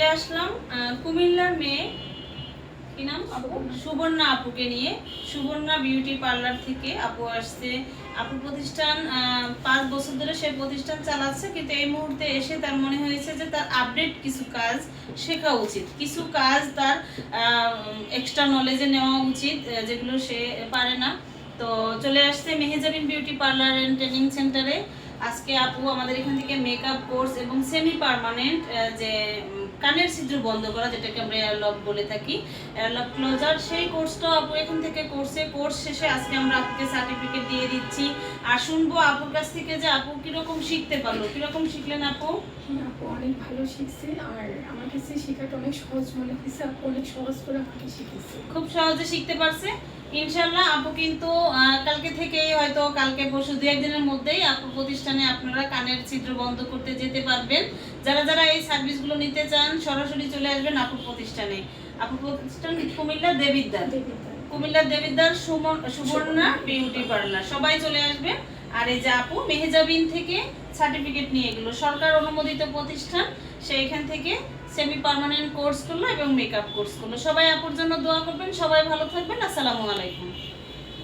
চলে আসলাম কুমিল্লার মেয়ে, কি নাম আপু? সুবর্ণা আপুকে নিয়ে। সুবর্ণা বিউটি পার্লার থেকে আপু আসছে। আপুর প্রতিষ্ঠান 5 বছর ধরে সে প্রতিষ্ঠান চালাচ্ছে, কিন্তু এই মুহূর্তে এসে তার মনে হয়েছে যে তার আপডেট কিছু কাজ শেখা উচিত, কিছু কাজ তার এক্সট্রা নলেজে নেওয়া উচিত, যেগুলো সে পারে না। তো চলে আসছে Mehjabin beauty parlour and training সেন্টারে। আজকে আপু আমাদের এখান থেকে মেকআপ কোর্স এবং সেমি পার্মানেন্ট যে কানের ছিদ্র বন্ধ করা, যেটাকে আমরা এয়ারলক বলে থাকি, এয়ারলক ক্লোজার, সেই কোর্সটা আপু এখান থেকে করছে। কোর্স শেষে আজকে আমরা আপুকে সার্টিফিকেট দিয়ে দিচ্ছি। আর শুনবো আপুর কাছ থেকে যে আপু কিরকম শিখতে পারলো, কিরকম শিখলেন আপু? আপু অনেক ভালো শিখছে, আর আমার কাছে শেখাটা অনেক সহজ মনে হয়েছে। আপু অনেক সহজ করে আমাকে শিখেছে, খুব সহজে শিখতে পারছে ইনশাল্লাহ। আপু কিন্তু কালকে থেকেই, হয়তো কালকে পরশু 2-1 দিনের মধ্যেই আপুর প্রতিষ্ঠানে আপনারা কানের ছিদ্র বন্ধ করতে যেতে পারবেন। যারা যারা এই সার্ভিসগুলো নিতে চান সরাসরি চলে আসবেন আপুর প্রতিষ্ঠানে। আপুর প্রতিষ্ঠান কুমিল্লা দেবিদ্বার, কুমিল্লা দেবিদ্বার সুবর্ণা বিউটি পার্লার, সবাই চলে আসবেন। আর এই যে আপু মেহেজাবিন থেকে সার্টিফিকেট নিয়ে গেল, সরকার অনুমোদিত প্রতিষ্ঠান, সেইখান থেকে সেমি পার্মানেন্ট কোর্স করলো এবং মেকআপ কোর্স করলো। সবাই আপুর জন্য দোয়া করবেন, সবাই ভালো থাকবেন। আসসালামু আলাইকুম।